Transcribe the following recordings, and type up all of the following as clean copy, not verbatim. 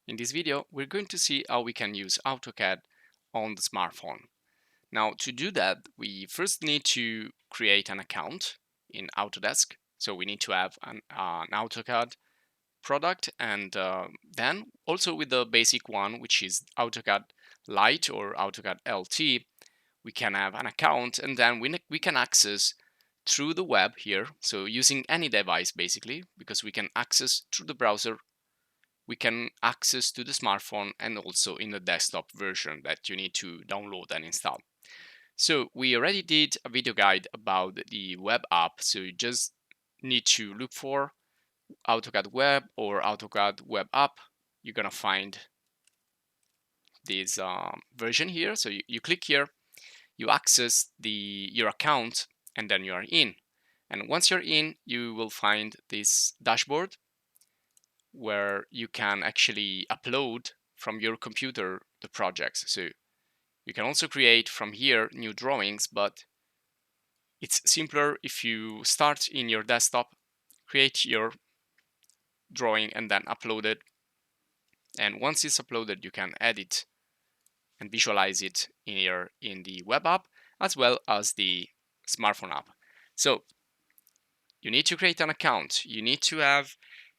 In this video, we're going to see how we can use Autocad on the smartphone. Now, to do that, we first need to create an account in Autodesk. So we need to have an Autocad product, and then also with the basic one, which is Autocad Lite or Autocad LT, we can have an account, and then we can access through the web here. So using any device basically, because we can access through the browser, we can access to the smartphone and also in the desktop version that you need to download and install. So we already did a video guide about the web app. So you just need to look for AutoCAD web or AutoCAD web app. You're gonna find this version here. So you click here, you access your account, and then you are in. And once you're in, you will find this dashboard where you can actually upload from your computer the projects. So you can also create from here new drawings, but it's simpler if you start in your desktop, create your drawing, and then upload it. And once it's uploaded, you can edit and visualize it in the web app as well as the smartphone app. So you need to create an account. You need to have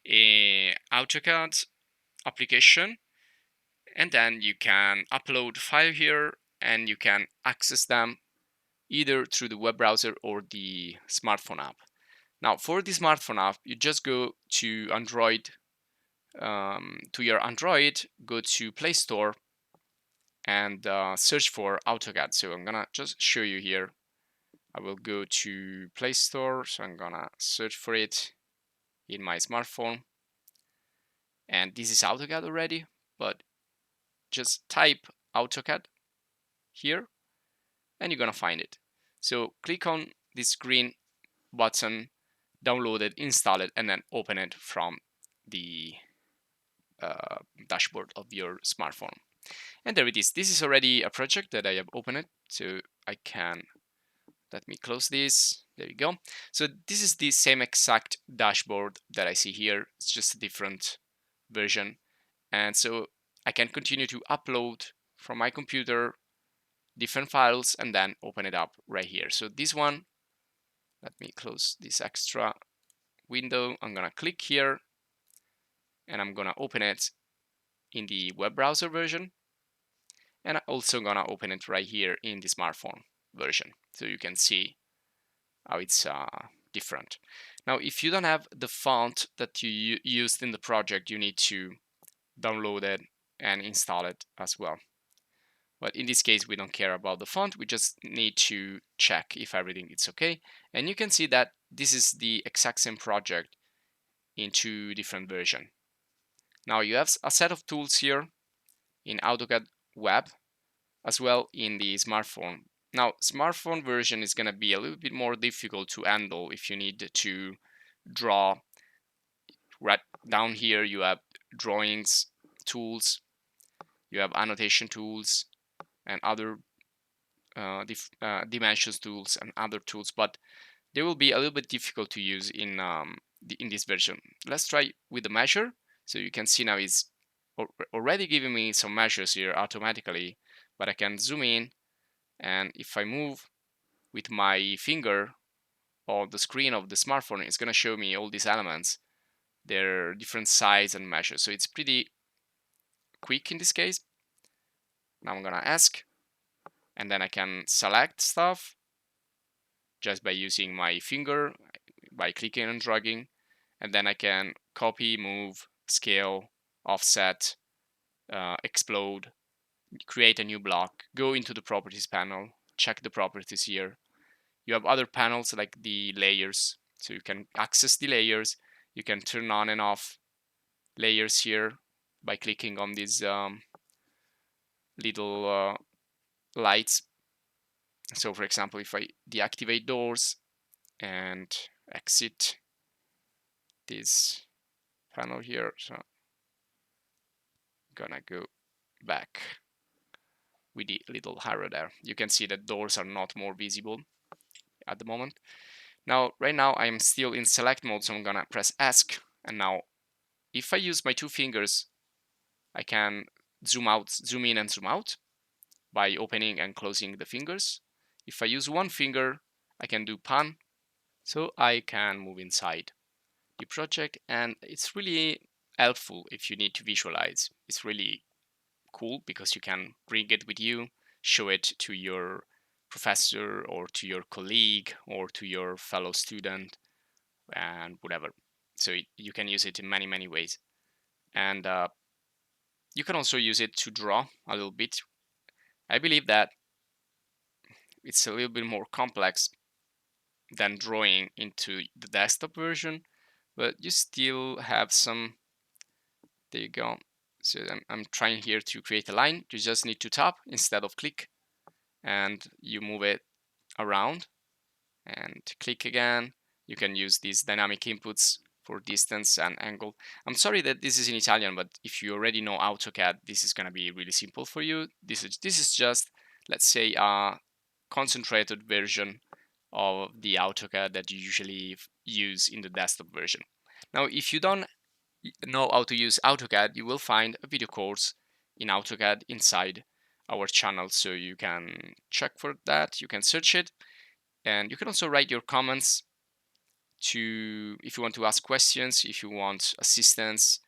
a AutoCAD application, and then you can upload file here and you can access them either through the web browser or the smartphone app. Now for the smartphone app, you just go to Android, to your Android, go to Play Store and search for AutoCAD. So I'm gonna just show you here. I will go to Play Store, so I'm gonna search for it in my smartphone. And this is AutoCAD already, but just type AutoCAD here and you're gonna find it. So click on this green button, download it, install it, and then open it from the dashboard of your smartphone. And there it is. This is already a project that I have opened, so I can, let me close this. There you go. So this is the same exact dashboard that I see here. It's just a different version. And so I can continue to upload from my computer different files and then open it up right here. So this one, let me close this extra window. I'm gonna click here and I'm gonna open it in the web browser version. And I'm also gonna open it right here in the smartphone version. So you can see how it's different. Now, if you don't have the font that you used in the project, you need to download it and install it as well. But in this case, we don't care about the font. We just need to check if everything is okay. And you can see that this is the exact same project in two different versions. Now you have a set of tools here in AutoCAD Web as well in the smartphone. Now, smartphone version is going to be a little bit more difficult to handle if you need to draw. Right down here, you have drawings tools, you have annotation tools, and other dimensions tools and other tools, but they will be a little bit difficult to use in this version. Let's try with the measure. So you can see now it's already giving me some measures here automatically, but I can zoom in, and if I move with my finger on the screen of the smartphone, it's going to show me all these elements, their different size and measures. So it's pretty quick in this case. Now I'm going to ask, and then I can select stuff just by using my finger, by clicking and dragging, and then I can copy, move, scale, offset, explode, create a new block, go into the properties panel, check the properties here. You have other panels like the layers, so you can access the layers. You can turn on and off layers here by clicking on these little lights. So for example, if I deactivate doors and exit this panel here, so I'm gonna go back with the little arrow there. You can see that doors are not more visible at the moment. Now, right now I'm still in select mode, so I'm gonna press ask, and now if I use my two fingers I can zoom in and zoom out by opening and closing the fingers. If I use one finger, I can do pan, so I can move inside the project, and it's really helpful if you need to visualize. It's really cool because you can bring it with you, show it to your professor or to your colleague or to your fellow student and whatever. So you can use it in many ways. And you can also use it to draw a little bit. I believe that it's a little bit more complex than drawing into the desktop version, but you still have some. There you go. So I'm trying here to create a line. You just need to tap instead of click, and you move it around and click again. You can use these dynamic inputs for distance and angle. I'm sorry that this is in Italian, but if you already know AutoCAD, this is going to be really simple for you. This is just, let's say, a concentrated version of the AutoCAD that you usually use in the desktop version. Now, if you don't know how to use AutoCAD, you will find a video course in AutoCAD inside our channel, so you can check for that. You can search it, and you can also write your comments to if you want to ask questions, if you want assistance,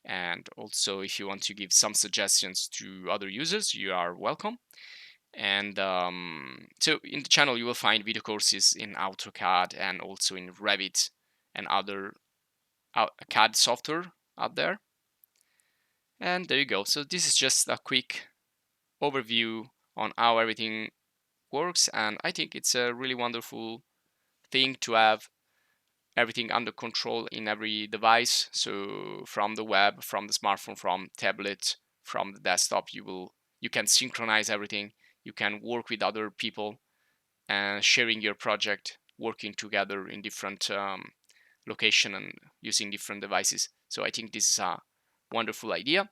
and also if you want to give some suggestions to other users, you are welcome. And so in the channel you will find video courses in AutoCAD and also in Revit and other CAD software out there. And there you go. So this is just a quick overview on how everything works, and I think it's a really wonderful thing to have everything under control in every device. So from the web, from the smartphone, from tablet, from the desktop, you can synchronize everything. You can work with other people and sharing your project, working together in different location and using different devices. So I think this is a wonderful idea,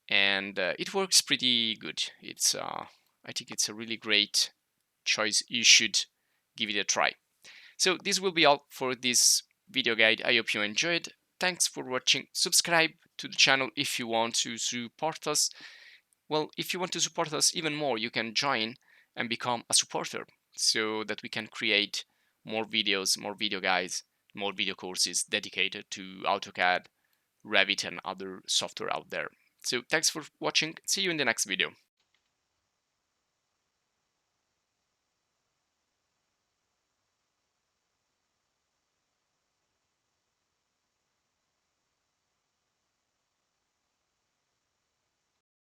and it works pretty good. I think it's a really great choice. You should give it a try. So this will be all for this video guide. I hope you enjoyed. Thanks for watching. Subscribe to the channel if you want to support us. Well, if you want to support us even more, you can join and become a supporter so that we can create more videos, more video guides, more video courses dedicated to AutoCAD, Revit, and other software out there. So thanks for watching. See you in the next video.